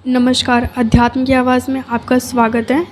नमस्कार, अध्यात्म की आवाज़ में आपका स्वागत है।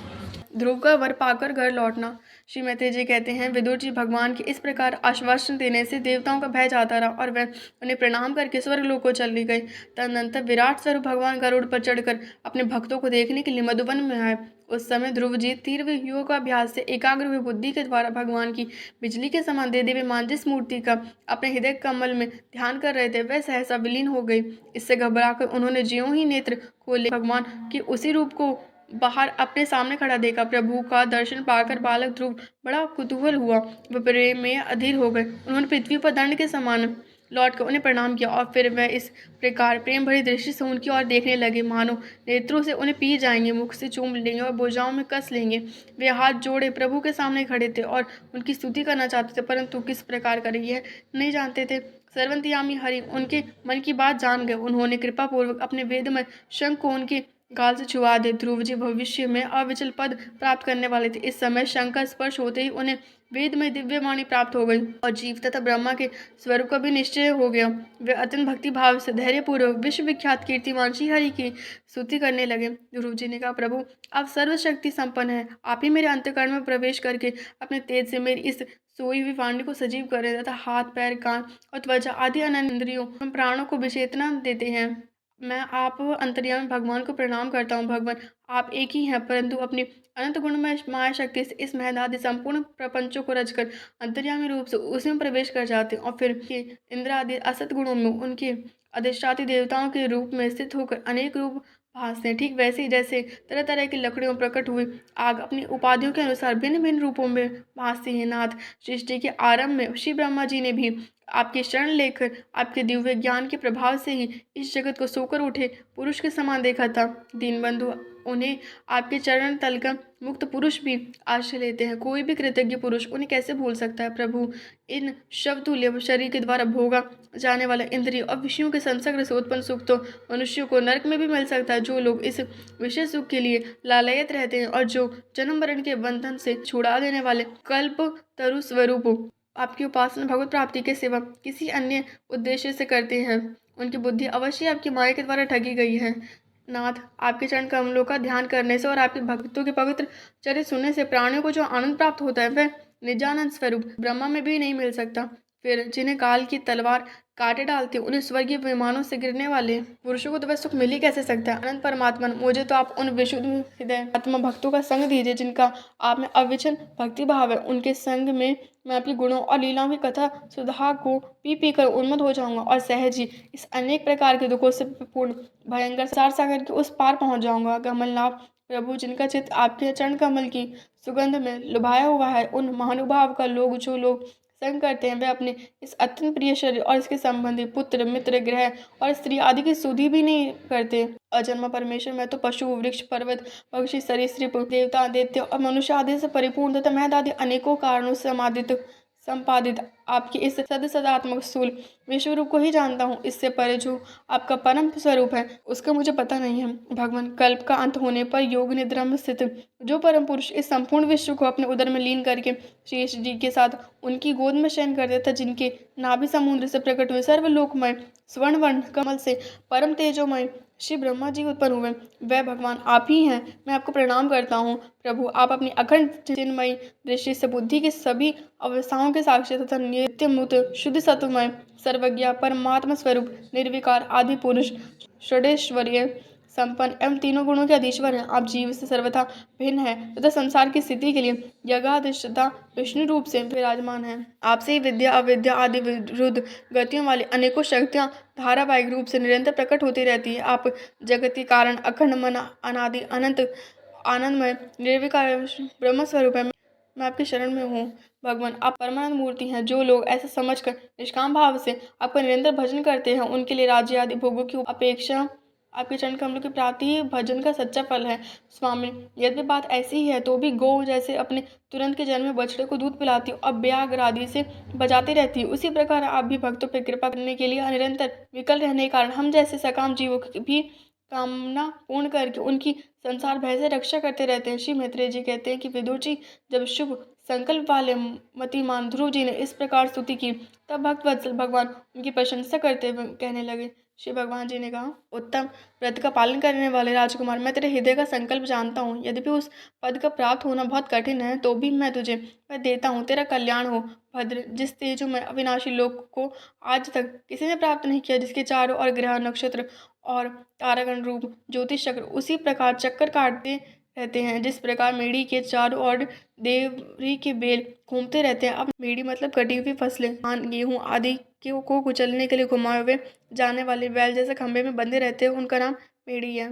ध्रुव का वर पाकर घर लौटना। श्री मैत्रेय जी कहते हैं, विदुर जी भगवान के इस प्रकार आश्वासन देने से देवताओं का भय जाता रहा और वह उन्हें प्रणाम करके स्वर्गलोक को चली गई। तदनंतर विराट स्वरूप भगवान गरुड़ पर चढ़कर अपने भक्तों को देखने के लिए मधुबन में आए। उस समय ध्रुव जी तीव्र योगाभ्यास से एकाग्र हुई बुद्धि के द्वारा भगवान की बिजली के समान देदीप्यमान जिस मूर्ति का अपने हृदय कमल में ध्यान कर रहे थे वह सहसा विलीन हो गई। इससे घबराकर उन्होंने ज्यों ही नेत्र खोले, भगवान की उसी रूप को बाहर अपने सामने खड़ा देखा। प्रभु का दर्शन पाकर बालक ध्रुव बड़ा कुतूहल हुआ, वह प्रेम में अधीर हो गए। उन्होंने पृथ्वी पर दंड के समान लौटकर उन्हें प्रणाम किया और फिर वह इस प्रकार प्रेम भरी दृष्टि से उनकी ओर देखने लगे मानो नेत्रों से उन्हें पी जाएंगे, मुख से चूम लेंगे और भुजाओं में कस लेंगे। वे हाथ जोड़े प्रभु के सामने खड़े थे और उनकी स्तुति करना चाहते थे, परंतु किस प्रकार करें यह नहीं जानते थे। सर्वंतयामी हरि उनके मन की बात जान गए। उन्होंने कृपा पूर्वक अपने वेदमय शंख को उनके गाल से छुआ दे। ध्रुव जी भविष्य में अविचल पद प्राप्त करने वाले थे। इस समय शंख का स्पर्श होते ही उन्हें वेदमय दिव्य वाणी प्राप्त हो गई और जीव तथा ब्रह्मा के स्वरूप का भी निश्चय हो गया। वे अत्यंत भक्ति भाव से धैर्यपूर्वक विश्व विख्यात कीर्तिमान श्री हरि की स्तुति करने लगे। ध्रुव जी ने कहा, प्रभु आप सर्वशक्ति संपन्न है, आप ही मेरे अंतःकरण में प्रवेश करके अपने तेज से मेरी इस सोई हुई वाणी को सजीव करें तथा हाथ पैर कान और त्वचा आदि अनन्य इंद्रियों प्राणों को विचेतना देते हैं। मैं आप अंतर्यामी भगवान को प्रणाम करता हूँ। भगवान आप एक ही हैं, परंतु अपनी अनंत गुणमय माया शक्ति से इस महदादि संपूर्ण प्रपंचों को रचकर अंतर्यामी रूप से उसी में प्रवेश कर जाते हैं और फिर के इंद्र आदि असत गुणों में उनके अधिष्ठाती देवताओं के रूप में स्थित होकर अनेक रूप भासते हैं। ठीक वैसे ही जैसे तरह तरह की लकड़ियों प्रकट हुई आग अपनी उपाधियों के अनुसार भिन्न भिन्न रूपों में भासती है। नाथ, सृष्टि के आरंभ में श्री ब्रह्मा जी ने भी आपके शरण लेकर आपके दिव्य ज्ञान के प्रभाव से ही इस जगत को सोकर उठे पुरुष के समान देखा था। दीनबंधु उन्हें आपके चरण तल का मुक्त पुरुष भी आश्रय लेते हैं। कोई भी कृतज्ञ पुरुष उन्हें कैसे भूल सकता है। प्रभु, इन शवतुल्य शरीर के द्वारा भोगा जाने वाला इंद्रिय और विषयों के संसर्ग से उत्पन्न सुख तो मनुष्यों को नरक में भी मिल सकता है। जो लोग इस विषय सुख के लिए लालयत रहते हैं और जो जन्म मरण के बंधन से छुड़ा देने वाले कल्प तरु स्वरूप आपकी उपासना भगवत प्राप्ति के सिवा किसी अन्य उद्देश्य से करते हैं, उनकी बुद्धि अवश्य आपकी माया के द्वारा ठगी गई है। नाथ, आपके चरण कमलों का ध्यान करने से और आपके भक्तों के पवित्र चरित्र सुनने से प्राणियों को जो आनंद प्राप्त होता है वह निजानंद स्वरूप ब्रह्मा में भी नहीं मिल सकता। फिर जिन्हें काल की तलवार काटे डालती उन्हें स्वर्गीय विमानों से गिरने वाले पुरुषों को तो वह सुख मिल ही कैसे सकता है। अनंत परमात्मा, मुझे तो आप उन विशुद्ध हृदय आत्मा भक्तों का संग दीजिए जिनका आप में अविचल भक्ति भाव है। उनके संग में मैं अपने गुणों और लीलाओं की कथा सुधा को पी पी कर उन्मत्त हो जाऊंगा और सहज ही इस अनेक प्रकार के दुखों से पूर्ण भयंकर सार सागर के उस पार पहुंच जाऊंगा। कमलनाथ प्रभु, जिनका चित्त आपके चरण कमल की सुगंध में लुभाया हुआ है, उन महानुभाव का लोग जो लोग संग करते हैं वे अपने इस अत्यंत प्रिय शरीर और इसके संबंधी पुत्र मित्र ग्रह और स्त्री आदि की सुधि भी नहीं करते। अजन्मा परमेश्वर, मैं तो पशु वृक्ष पर्वत पक्षी सरीसृप देवता दैत्य और मनुष्य आदि से परिपूर्ण तथा महद आदि अनेकों कारणों से संपादित आपकी इस सदात्मक स्थूल विश्व रूप को ही जानता हूँ। इससे परे जो आपका परम स्वरूप है उसका मुझे पता नहीं है। भगवान, कल्प का अंत होने पर योग निद्रा में स्थित जो परम पुरुष इस संपूर्ण विश्व को अपने उदर में लीन करके शेष जी के साथ उनकी गोद में शयन करते था, जिनके नाभि समुद्र से प्रकट हुए सर्वलोकमय स्वर्ण वर्ण कमल से परम तेजोमय श्री ब्रह्मा जी उत्पन्न हुए, वह भगवान आप ही हैं। मैं आपको प्रणाम करता हूँ। प्रभु, आप अपनी अखंड चिन्मयी दृष्टि से बुद्धि के सभी अवस्थाओं के साक्षी तथा नित्य मुक्त शुद्ध सत्वमय सर्वज्ञ परमात्मा स्वरूप निर्विकार आदि पुरुष षडेश्वरीय संपन्न एवं तीनों गुणों के अधीश्वर हैं। आप जीव से सर्वथा भिन्न है तथा संसार की स्थिति के लिए जगाधिष्ठता विष्णु रूप से विराजमान है। आपसे ही विद्या अविद्या आदि विरुद्ध गतियों वाली अनेकों शक्तियां धारावाहिक रूप से निरंतर प्रकट होती रहती है। आप जगत के कारण अखंड मन अनादि अनंत आनंदमय निर्विकार ब्रह्म स्वरूप है। मैं आपके शरण में हूँ। भगवान, आप परमानंद मूर्ति हैं। जो लोग ऐसा समझकर निष्काम भाव से आपका निरंतर भजन करते हैं उनके लिए राज्य आदि भोगों की अपेक्षा आपके चरण कमलों की प्राप्ति ही भजन का सच्चा फल है। स्वामी, यदि बात ऐसी ही है तो भी गौ जैसे अपने तुरंत के जन्म में बछड़े को दूध पिलाती और ब्याग आदि से बजाती रहती है, उसी प्रकार आप भी भक्तों पर कृपा करने के लिए निरंतर विकल रहने के कारण हम जैसे सकाम जीवों की भी कामना पूर्ण करके उनकी संसार भय से रक्षा करते रहते हैं। श्री मैत्रेय जी कहते हैं कि विदुर जी जब शुभ संकल्प वाले मतिमान ध्रुव जी ने इस प्रकार स्तुति की तब भक्त वत्सल भगवान उनकी प्रशंसा करते हुए कहने लगे, श्री भगवान जी ने कहा, उत्तम व्रत का पालन करने वाले राजकुमार, मैं तेरे हृदय का संकल्प जानता हूँ। यद्यपि उस पद का प्राप्त होना बहुत कठिन है, तो भी मैं तुझे वह देता हूँ। तेरा कल्याण हो भद्र। जिस तेजो में अविनाशी लोक को आज तक किसी ने प्राप्त नहीं किया, जिसके चारों ओर ग्रह नक्षत्र और तारागण रूप ज्योतिष चक्र उसी प्रकार चक्कर काटते रहते हैं, जिस प्रकार मेढ़ी के चारों ओर देवरी के बेल घूमते रहते हैं। अब मेढ़ी मतलब कटी हुई फसलें, धान, गेहूं आदि को कुचलने के लिए घुमाए हुए जाने वाले बैल जैसे खंभे में बंधे रहते हैं, उनका नाम मेढ़ी है।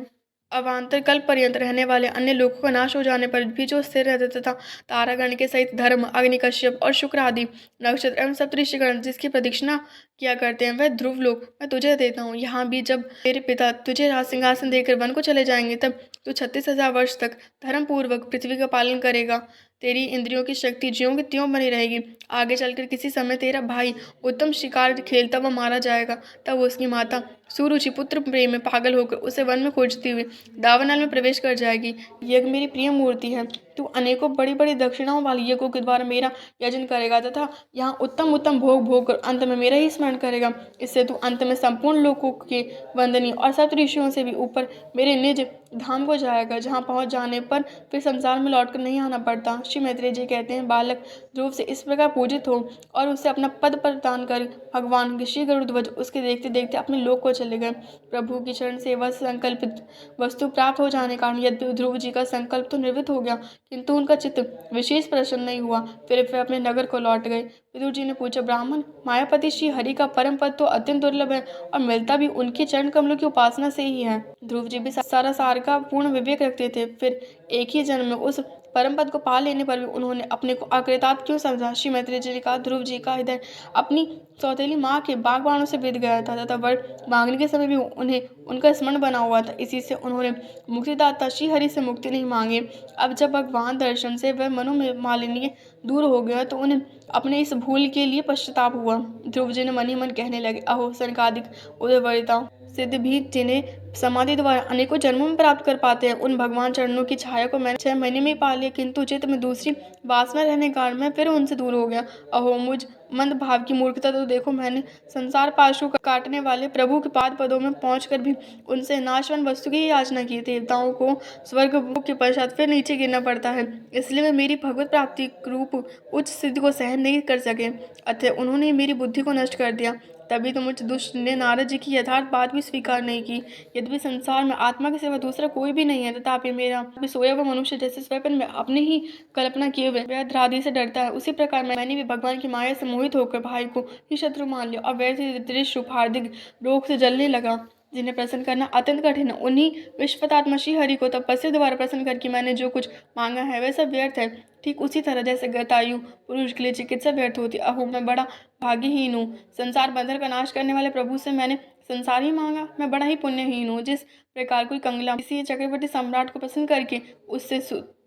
अवान्तर कल्प पर्यंत रहने वाले अन्य लोगों का नाश हो जाने पर भी जो स्थिर रहते तथा तारागण के सहित धर्म, अग्नि, कश्यप और शुक्र आदि नक्षत्र एवं सप्तऋषिगण जिसकी प्रदक्षिणा किया करते हैं, वह ध्रुव लोक मैं तुझे देता हूँ। यहाँ भी जब तेरे पिता तुझे राज सिंहासन देकर वन को चले जाएंगे, तब तू 36,000 वर्ष तक धर्म पूर्वक पृथ्वी का पालन करेगा। तेरी इंद्रियों की शक्ति ज्यों की त्यों बनी रहेगी। आगे चलकर किसी समय तेरा भाई उत्तम शिकार खेलता हुआ मारा जाएगा, तब उसकी माता सुरुचि पुत्र प्रेम में पागल होकर उसे वन में खोजती हुई दावानल में प्रवेश कर जाएगी। यज्ञ मेरी प्रिय मूर्ति है। तू अनेकों बड़ी बड़ी दक्षिणाओं वाली यज्ञों के द्वारा मेरा यजन करेगा तथा यहाँ उत्तम उत्तम भोग भोग कर अंत में मेरा ही स्मरण करेगा। इससे तू अंत में संपूर्ण लोकों के वंदनीय और सप्त ऋषियों से भी ऊपर मेरे निज धाम को जाएगा, जहाँ पहुँच जाने पर फिर संसार में लौटकर नहीं आना पड़ता। श्री मैत्रेय जी कहते हैं, बालक ध्रुव से इस प्रकार पूजित हो और उसे अपना पद प्रदान कर भगवान ऋषि गरुड़ध्वज उसके देखते देखते अपने लोक को चले गए। प्रभु की चरण सेवा से संकल्पित वस्तु प्राप्त हो जाने कारण यद्यपि ध्रुव जी का संकल्प तो निवृत्त हो गया, किंतु उनका चित्त विशेष प्रसन्न नहीं हुआ। फिर वे अपने नगर को लौट गए। विदुर जी ने पूछा, ब्राह्मण, मायापति श्री हरि का परम पद तो अत्यंत दुर्लभ है और मिलता भी उनके चरण कमलों की उपासना से ही है। ध्रुव जी भी सारा सार का पूर्ण विवेक रखते थे, फिर एक ही जन्म में उस परम पद को पा लेने पर भी उन्होंने अपने को अकृतार्थ क्यों समझा। श्री मैत्रेय जी ने कहा, ध्रुव जी का हृदय अपनी सौतेली माँ के बागबानों से बीत गया था तथा वर मांगने के समय भी उन्हें उनका स्मरण बना हुआ था। इसी से उन्होंने मुक्तिदाता श्री हरि से मुक्ति नहीं मांगी। अब जब भगवान दर्शन से वह मनोमालिन्य दूर हो गया, तो उन्हें अपने इस भूल के लिए पश्चाताप हुआ। ध्रुव जी ने मन ही मन कहने लगे, अहो सनकादिक उदयवरिता सिद्ध भी जिन्हें समाधि द्वारा अनेकों जन्मों में प्राप्त कर पाते हैं, उन भगवान चरणों की छाया को मैंने 6 महीने में ही पा लिया, किंतु चित्त में दूसरी वासना रहने के कारण मैं फिर उनसे दूर हो गया। अहो मुझ मंद भाव की मूर्खता, तो देखो मैंने संसार पाशु काटने वाले प्रभु के पाद पदों में पहुंचकर भी उनसे नाशवान वस्तु की याचना की। देवताओं को स्वर्ग भोग के पश्चात फिर नीचे गिरना पड़ता है, इसलिए वे मेरी भगवत प्राप्ति रूप उच्च सिद्धि को सहन नहीं कर सके, अतः उन्होंने मेरी बुद्धि को नष्ट कर दिया। तभी तो मुझ दुष्ट ने नारद जी की यथार्थ बात भी स्वीकार नहीं की। यद्यपि संसार में आत्मा के सिवा दूसरा कोई भी नहीं है, तथापि मेरा भी सोया हुआ मनुष्य जैसे स्वयं में अपने ही कल्पना किए हुए व्यर्थ आदि से डरता है, उसी प्रकार मैंने भी भगवान की माया से मोहित होकर भाई को ही शत्रु मान लिया और व्यर्थ दृश्य हार्दिक रोग से जलने लगा, जिन्हें प्रसन्न करना अत्यंत कठिन है। उन्हीं विश्वतात्मा श्री हरि को तपस्या द्वारा प्रसन्न करके मैंने जो कुछ मांगा है वह सब व्यर्थ है। ठीक उसी तरह जैसे गतायु पुरुष के लिए चिकित्सा व्यर्थ होती। अहो मैं बड़ा भाग्यहीन हूँ। संसार बंधन का नाश करने वाले प्रभु से मैंने संसार ही मांगा। मैं बड़ा ही पुण्यहीन हूँ। जिस प्रकार कोई कंगला किसी चक्रवर्ती सम्राट को प्रसन्न करके उससे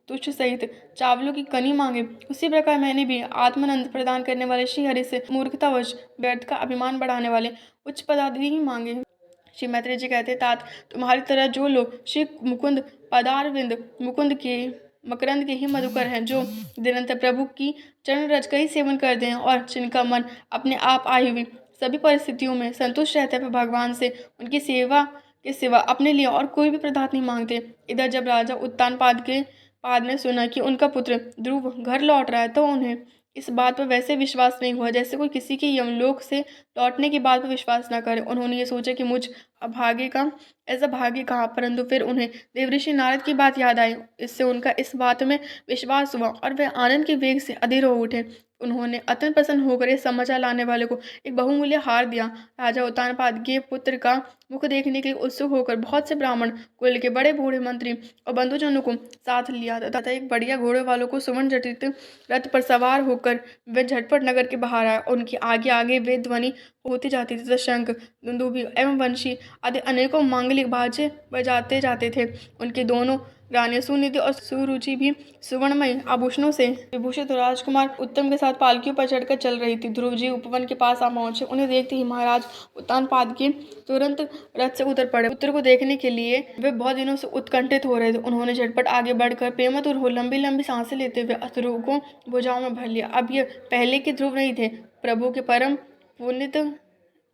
तुच्छ सहित चावलों की कनी मांगे, उसी प्रकार मैंने भी आत्मानंद प्रदान करने वाले श्री हरि से मूर्खतावश व्यर्थ का अभिमान बढ़ाने वाले उच्च पदादि ही मांगे। श्री मैत्रेय जी कहते, तात तुम्हारी तरह जो लोग श्री मुकुंद पदारविंद मुकुंद के मकरंद के ही मधुकर हैं, जो निरंतर प्रभु की चरण रज का ही सेवन करते हैं और जिनका मन अपने आप आई हुई सभी परिस्थितियों में संतुष्ट रहता है, भगवान से उनकी सेवा के सिवा अपने लिए और कोई भी पदार्थ नहीं मांगते। इधर जब राजा उत्तानपाद ने सुना कि उनका पुत्र ध्रुव घर लौट रहा है, तो उन्हें इस बात पर वैसे विश्वास नहीं हुआ जैसे कोई किसी के यमलोक से लौटने की बात पर विश्वास न करे। उन्होंने ये सोचा कि मुझ अभागे का ऐसा भाग्य कहाँ, परंतु फिर उन्हें देवऋषि नारद की बात याद आई। इससे उनका इस बात में विश्वास हुआ और वे आनंद के वेग से अधीर हो उठे। उन्होंने अत्यंत प्रसन्न होकर इस समाचार लाने वाले को एक बहुमूल्य हार दिया। राजा उत्तानपाद के पुत्र का मुख देखने के लिए उत्सुक होकर बहुत से ब्राह्मण कुल के बड़े बूढ़े मंत्री और बंधुजनों को साथ लिया तथा एक बढ़िया घोड़े वालों को सुवर्ण जटित रथ पर सवार होकर वे झटपट नगर के बाहर आए। उनके आगे आगे वे ध्वनि होती जाती थी तथा शंख, दुंदुभी एवं वंशी आदि अनेकों मांगलिक बाजे बजाते जाते थे। उनके दोनों रानियां सुनीति और सुरुचि भी सुवर्णमय आभूषणों से विभूषित राजकुमार उत्तम के साथ पालकियों पर चढ़कर चल रही थी। ध्रुव जी उपवन के पास आ पहुंचे। उन्हें देखते ही महाराज उत्तानपाद के तुरंत रथ से उतर पड़े। पुत्र को देखने के लिए वे बहुत दिनों से उत्कंठित हो रहे थे। उन्होंने झटपट आगे बढ़कर प्रेमातुर हो लंबी लंबी सांसें लेते हुए ध्रुव को भुजाओं में भर लिया। अब ये पहले के ध्रुव नहीं थे। प्रभु के परम पुनित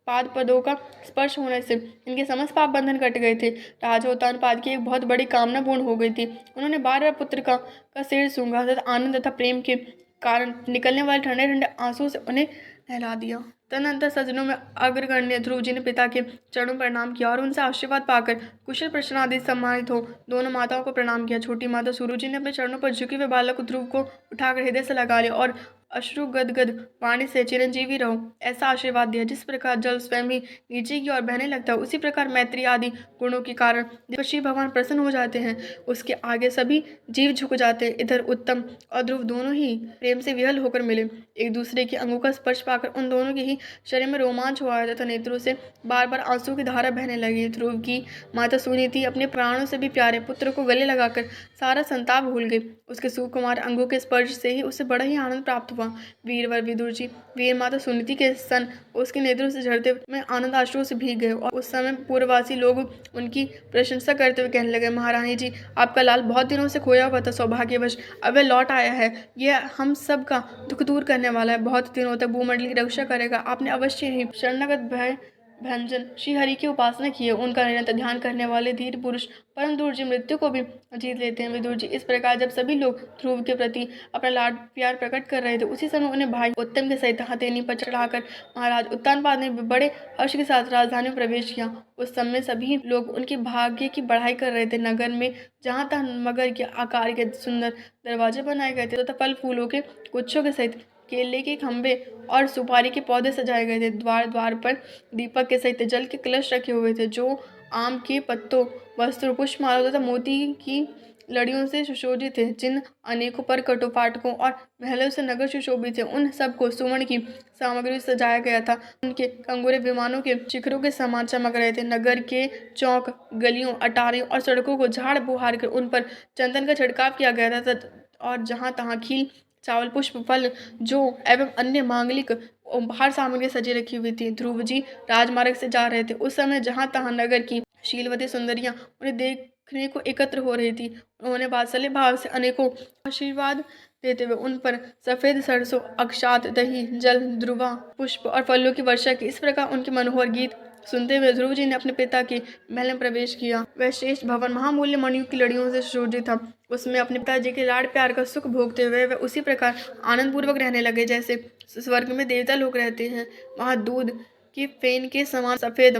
पाद पदों का स्पर्श होने से इनके समस्त पाप बंधन कट गए थे। राजा उत्तानपाद की एक बहुत बड़ी कामना पूर्ण हो गई थी। उन्होंने बार बार पुत्र का सिर सूंघा तथा आनंद तथा प्रेम के कारण निकलने वाले ठंडे ठंडे आंसुओं से उन्हें नहला दिया। तदनंतर सज्जनों में अग्रगण्य ध्रुव जी ने पिता के चरणों में प्रणाम किया और उनसे आशीर्वाद पाकर कुशल प्रश्न आदि सम्मानित हो दोनों माताओं को प्रणाम किया। छोटी माता सुरु जी ने अपने चरणों पर झुके हुए बालक ध्रुव को उठाकर हृदय से लगा लिया और अश्रु गदगद वाणी से चिरंजीवी रहो ऐसा आशीर्वाद दिया। जिस प्रकार जल स्वयं ही नीचे की ओर बहने लगता है, उसी प्रकार मैत्री आदि गुणों के कारण जब श्री भगवान प्रसन्न हो जाते हैं, उसके आगे सभी जीव झुक जाते हैं। इधर उत्तम और ध्रुव दोनों ही प्रेम से विहल होकर मिले। एक दूसरे के अंगों का स्पर्श पाकर उन दोनों के ही शरीर में रोमांच हुआ तथा नेत्रों से बार बार आंसू की धारा बहने लगी। ध्रुव की माता सुनीति अपने प्राणों से भी प्यारे पुत्र को गले लगाकर सारा संताप भूल गई। उसके सुकुमार अंगों के स्पर्श से ही उसे बड़ा ही आनंद प्राप्त हुआ। वीरवर विदुर जी वीर माता सुनीति के सन उसके नेत्रों से झरते में आनंद आश्रु से भीग गए और उस समय पूर्ववासी लोग उनकी प्रशंसा करते हुए कहने लगे, महारानी जी, आपका लाल बहुत दिनों से खोया हुआ था, सौभाग्यवश अब वह लौट आया है। यह हम सब का दुख दूर करने वाला है, बहुत दिनों तक भूमंडल की रक्षा करेगा। आपने अवश्य ही शरणागत भय भंजन श्री हरि की उपासना की है। उनका निरंतर ध्यान करने वाले धीर पुरुष परम दूर जी मृत्यु को भी जीत लेते हैं। विदुर जी इस प्रकार जब सभी लोग ध्रुव के प्रति अपना लाड प्यार प्रकट कर रहे थे, उसी समय उन्हें भाई उत्तम के सहित हथेली पर चढ़ाकर महाराज उत्तानपाद ने बड़े हर्ष के साथ राजधानी में प्रवेश किया। उस समय सभी लोग उनके भाग्य की बढ़ाई कर रहे थे। नगर में जहाँ तहाँ मगर के आकार के सुंदर दरवाजे बनाए गए थे तथा फल फूलों के गुच्छों के सहित केले के खंभे और सुपारी के पौधे सजाए गए थे। द्वार द्वार पर दीपक के सहित जल के कलश रखे हुए थे, जो आम के पत्तों, वस्त्रों, पुष्पमालाओं तथा मोती की लड़ियों से सुशोभित थे। जिन अनेकों पर कटोपाटकों और महलों से नगर सुशोभित थे, उन सबको सुवर्ण की सामग्री से सजाया गया था। उनके कंगोरे विमानों के शिखरों के समान चमक रहे थे। नगर के चौक, गलियों, अटारियों और सड़कों को झाड़ बुहार कर उन पर चंदन का छिड़काव किया गया था और जहाँ तहाँ खील, चावल, पुष्प, फल, जो एवं अन्य मांगलिक उपहार सामग्री सजी रखी हुई थी। ध्रुव जी राजमार्ग से जा रहे थे। उस समय जहाँ तहाँ नगर की शीलवती सुंदरियां उन्हें देखने को एकत्र हो रही थी। उन्होंने वात्सल्य भाव से अनेकों आशीर्वाद देते हुए उन पर सफेद सरसों, अक्षात, दही, जल, ध्रुवा, पुष्प और फलों की वर्षा की। इस प्रकार उनके मनोहर गीत सुनते हुए ध्रुव जी ने अपने पिता के महल में प्रवेश किया। वह श्रेष्ठ भवन महामूल्य मणियों की लड़ियों से सुशोभित था। उसमें अपने पिताजी के लाड़ प्यार का सुख भोगते हुए वह उसी प्रकार आनंद पूर्वक रहने लगे जैसे स्वर्ग में देवता लोग रहते हैं। वहाँ दूध की फेन के समान सफेद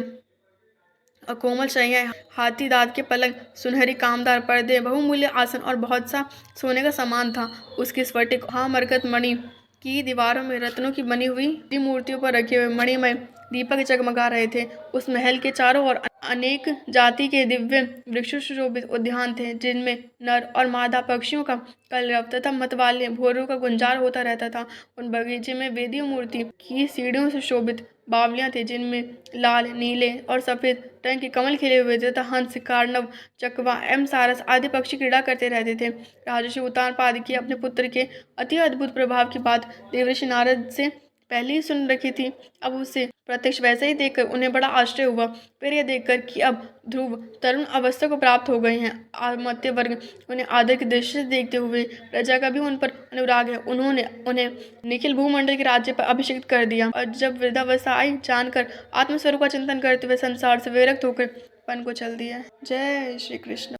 और कोमल शैया, हाथी दांत के पलंग, सुनहरी कामदार पर्दे, बहुमूल्य आसन और बहुत सा सोने का सामान था। उसकी स्फटिक मरकत मणि की दीवारों में रत्नों की बनी हुई मूर्तियों पर रखे हुए मणिमय दीपक जगमगा रहे थे। उस महल के चारों ओर अनेक जाति के दिव्य वृक्षों से शोभित उद्यान थे, जिनमें नर और मादा पक्षियों का कलरव तथा मतवाले भोरों का गुंजार होता रहता था। उन बगीचे में वेदी मूर्ति की सीढ़ियों से शोभित बावलियां थे, जिनमें लाल, नीले और सफेद रंग के कमल खिले हुए थे तथा हंस, कार्णव, चकवा एवं सारस आदि पक्षी क्रीड़ा करते रहते थे। राजर्षि उत्तानपाद की अपने पुत्र के अति अद्भुत प्रभाव की बात देवर्षि नारद से पहले ही सुन रखी थी। अब उसे प्रत्यक्ष वैसे ही देखकर उन्हें बड़ा आश्चर्य हुआ। फिर यह देखकर कि अब ध्रुव तरुण अवस्था को प्राप्त हो गए हैं, मध्य वर्ग उन्हें आदर की दृष्टि से देखते हुए प्रजा का भी उन पर अनुराग है। उन्होंने उन्हें निखिल भूमंडल के राज्य पर अभिषिक्त कर दिया और जब वृद्धावस्था आई जानकर आत्मस्वरूप का चिंतन करते हुए संसार से विरक्त होकर वन को चल दिया। जय श्री कृष्ण।